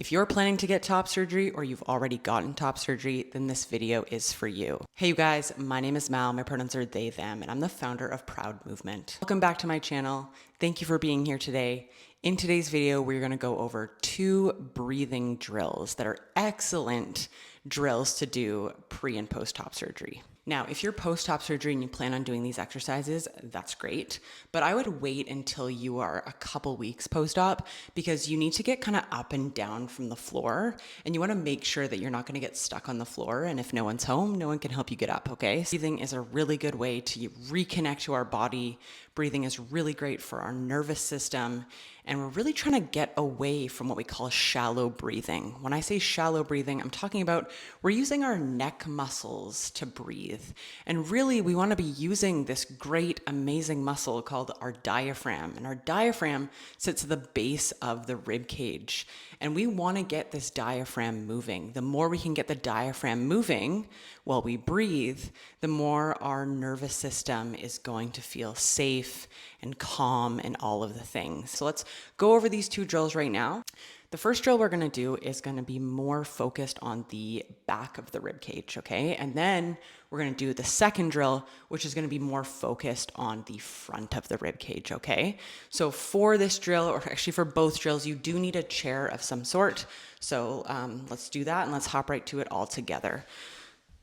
If you're planning to get top surgery or you've already gotten top surgery, then this video is for you. Hey you guys, my name is Mal, my pronouns are they, them, and I'm the founder of Proud Movement. Welcome back to my channel. Thank you for being here today. In today's video, we're gonna go over 2 breathing drills that are excellent drills to do pre and post top surgery. Now, if you're post-op surgery and you plan on doing these exercises, that's great. But I would wait until you are a couple weeks post-op because you need to get kind of up and down from the floor. And you want to make sure that you're not going to get stuck on the floor. And if no one's home, no one can help you get up, okay? Breathing is a really good way to reconnect to our body. Breathing is really great for our nervous system. And we're really trying to get away from what we call shallow breathing. When I say shallow breathing, I'm talking about we're using our neck muscles to breathe. And really, we want to be using this great, amazing muscle called our diaphragm. And our diaphragm sits at the base of the rib cage. And we want to get this diaphragm moving. The more we can get the diaphragm moving while we breathe, the more our nervous system is going to feel safe and calm and all of the things. So let's go over these 2 drills right now. The first drill we're going to do is going to be more focused on the back of the rib cage, okay? And then we're going to do the second drill, which is going to be more focused on the front of the rib cage, okay? So for this drill, or actually for both drills, you do need a chair of some sort. So let's do that and let's hop right to it all together.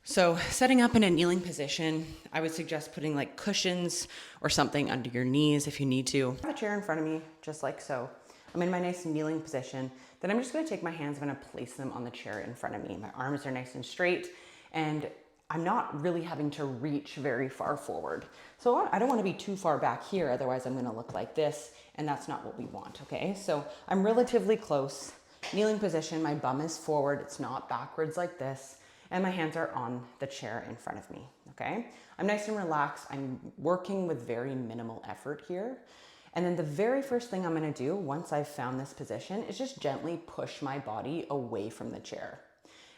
So setting up in a kneeling position, I would suggest putting like cushions or something under your knees if you need to. I have a chair in front of me, just like so. I'm in my nice kneeling position. Then I'm just gonna take my hands, I'm gonna place them on the chair in front of me. My arms are nice and straight, and I'm not really having to reach very far forward. So I don't wanna be too far back here, otherwise I'm gonna look like this, and that's not what we want, okay? So I'm relatively close, kneeling position, my bum is forward, it's not backwards like this, and my hands are on the chair in front of me, okay? I'm nice and relaxed, I'm working with very minimal effort here. And then the very first thing I'm gonna do once I've found this position is just gently push my body away from the chair.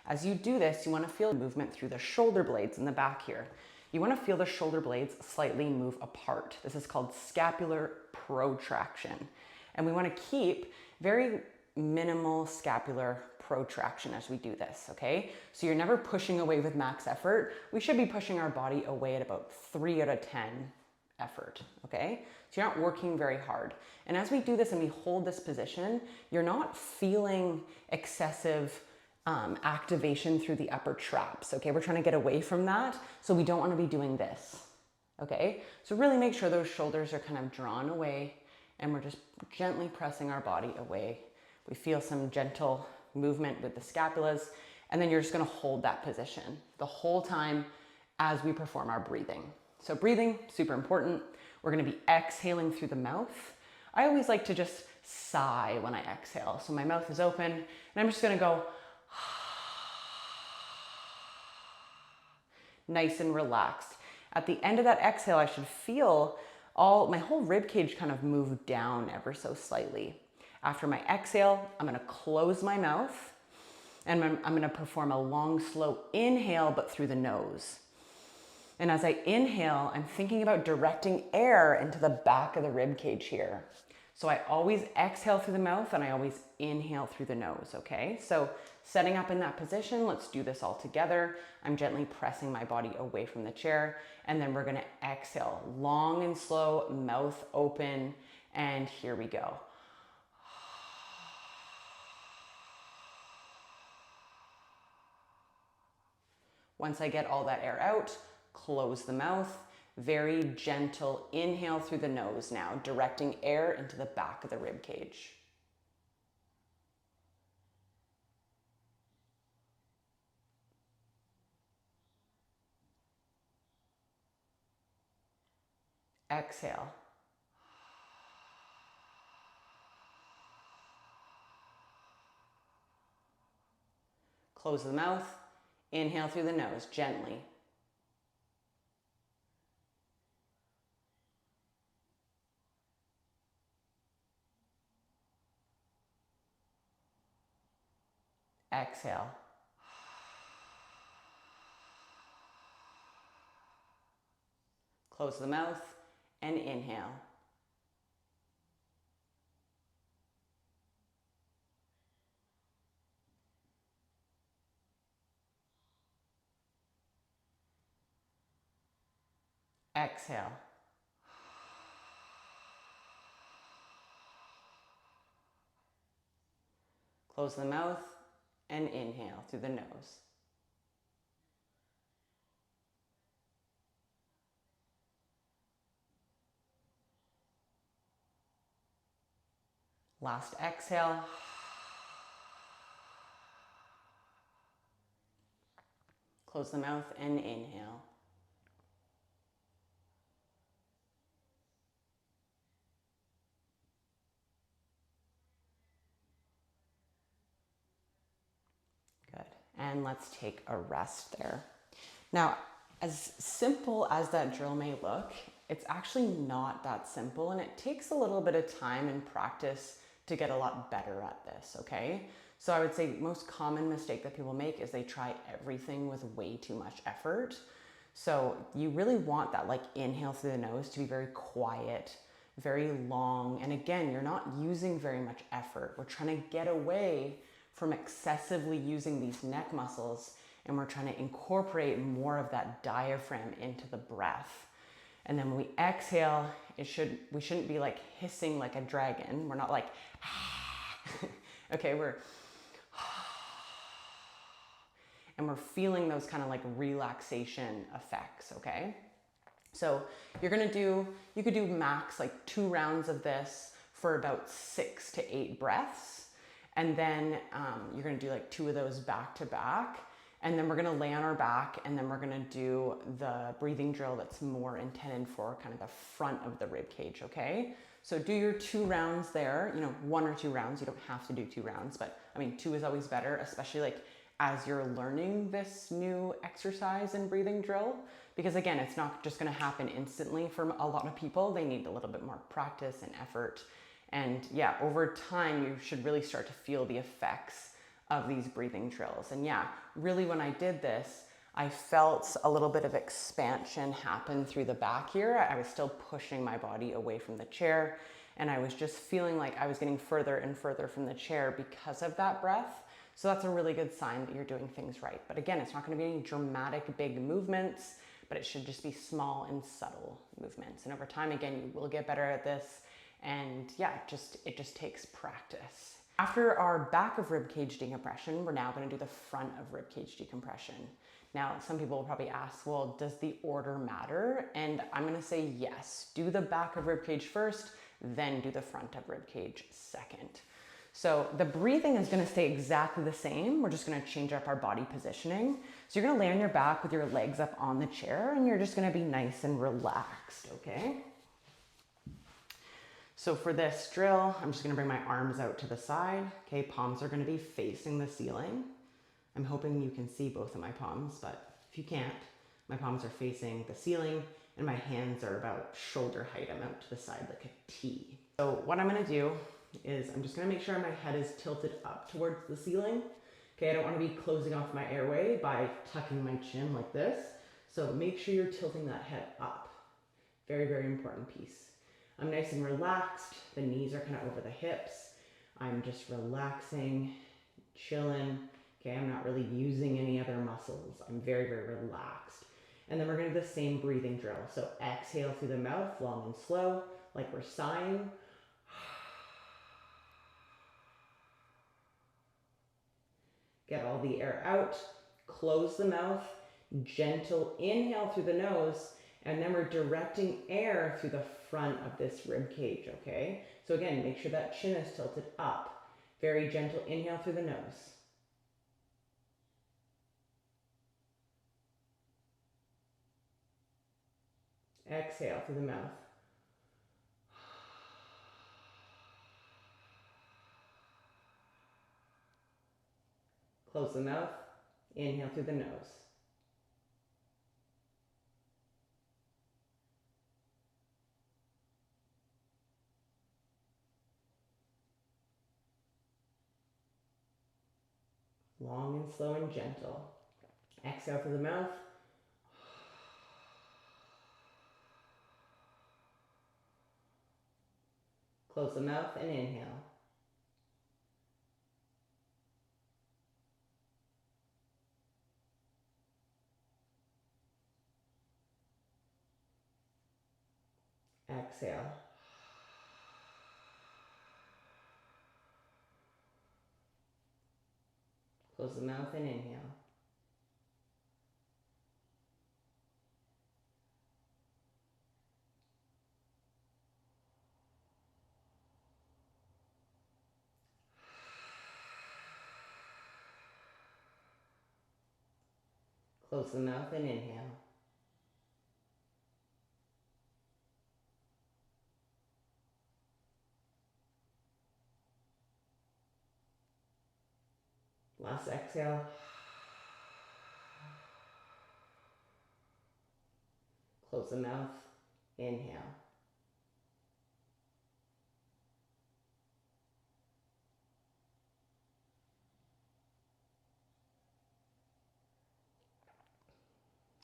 As you do this, you wanna feel movement through the shoulder blades in the back here. You wanna feel the shoulder blades slightly move apart. This is called scapular protraction. And we wanna keep very minimal scapular protraction as we do this, okay? So you're never pushing away with max effort. We should be pushing our body away at about 3 out of 10 effort, okay? So you're not working very hard. And as we do this and we hold this position, you're not feeling excessive activation through the upper traps, okay? We're trying to get away from that, so we don't want to be doing this, okay? So really make sure those shoulders are kind of drawn away and we're just gently pressing our body away. We feel some gentle movement with the scapulas, and then you're just gonna hold that position the whole time as we perform our breathing. So breathing, super important. We're gonna be exhaling through the mouth. I always like to just sigh when I exhale. So my mouth is open, and I'm just gonna go nice and relaxed. At the end of that exhale, I should feel my whole rib cage kind of move down ever so slightly. After my exhale, I'm gonna close my mouth, and I'm gonna perform a long, slow inhale, but through the nose. And as I inhale, I'm thinking about directing air into the back of the rib cage here. So I always exhale through the mouth and I always inhale through the nose, okay? So setting up in that position, let's do this all together. I'm gently pressing my body away from the chair, and then we're gonna exhale, long and slow, mouth open, and here we go. Once I get all that air out, close the mouth, very gentle inhale through the nose now, directing air into the back of the rib cage. Exhale. Close the mouth, inhale through the nose, gently. Exhale. Close the mouth and inhale. Exhale. Close the mouth and inhale through the nose. Last exhale. Close the mouth and inhale. Good. And let's take a rest there. Now, as simple as that drill may look, it's actually not that simple, and it takes a little bit of time and practice to get a lot better at this, okay? So I would say most common mistake that people make is they try everything with way too much effort. So you really want that like inhale through the nose to be very quiet, very long. And again, you're not using very much effort. We're trying to get away from excessively using these neck muscles, and we're trying to incorporate more of that diaphragm into the breath. And then when we exhale, we shouldn't be like hissing like a dragon. We're not like, okay, and we're feeling those kind of like relaxation effects, okay? So you could do max like 2 rounds of this for about 6 to 8 breaths. And then you're gonna do like 2 of those back to back. And then we're gonna lay on our back, and then we're gonna do the breathing drill that's more intended for kind of the front of the rib cage, okay? So do your 2 rounds there, 1 or 2 rounds. You don't have to do 2 rounds, but I mean, 2 is always better, especially like as you're learning this new exercise and breathing drill, because again, it's not just gonna happen instantly for a lot of people. They need a little bit more practice and effort. And yeah, over time, you should really start to feel the effects of these breathing drills. And yeah, really when I did this, I felt a little bit of expansion happen through the back here. I was still pushing my body away from the chair, and I was just feeling like I was getting further and further from the chair because of that breath. So that's a really good sign that you're doing things right. But again, it's not going to be any dramatic big movements, but it should just be small and subtle movements. And over time, again, you will get better at this. And yeah, it just takes practice. After our back of ribcage decompression, we're now going to do the front of ribcage decompression. Now, some people will probably ask, well, does the order matter? And I'm going to say yes. Do the back of ribcage first, then do the front of ribcage second. So the breathing is going to stay exactly the same. We're just going to change up our body positioning. So you're going to lay on your back with your legs up on the chair, and you're just going to be nice and relaxed, okay? So for this drill, I'm just going to bring my arms out to the side. Okay, palms are going to be facing the ceiling. I'm hoping you can see both of my palms, but if you can't, my palms are facing the ceiling and my hands are about shoulder height. I'm out to the side like a T. So what I'm going to do is I'm just going to make sure my head is tilted up towards the ceiling. Okay, I don't want to be closing off my airway by tucking my chin like this. So make sure you're tilting that head up. Very, very important piece. I'm nice and relaxed. The knees are kind of over the hips. I'm just relaxing, chilling. Okay, I'm not really using any other muscles. I'm very, very relaxed. And then we're going to do the same breathing drill. So exhale through the mouth, long and slow, like we're sighing. Get all the air out. Close the mouth. Gentle inhale through the nose. And then we're directing air through the front of this rib cage, okay? So again, make sure that chin is tilted up. Very gentle inhale through the nose. Exhale through the mouth. Close the mouth. Inhale through the nose. Long and slow and gentle. Exhale through the mouth. Close the mouth and inhale. exhale. Close the mouth and inhale. Close the mouth and inhale. Last exhale. Close the mouth. Inhale.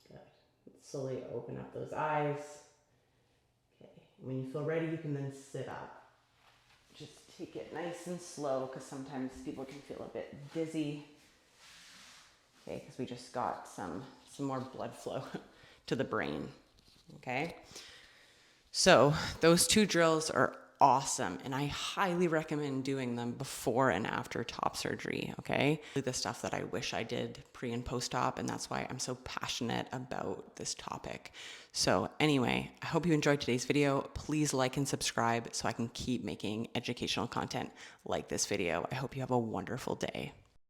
Good. Slowly open up those eyes. Okay. When you feel ready, you can then sit up. Just take it nice and slow because sometimes people can feel a bit dizzy. Okay, because we just got some more blood flow to the brain. Okay. So those 2 drills are awesome, and I highly recommend doing them before and after top surgery, okay? The stuff that I wish I did pre and post-op, and that's why I'm so passionate about this topic. So anyway, I hope you enjoyed today's video. Please like and subscribe so I can keep making educational content like this video. I hope you have a wonderful day.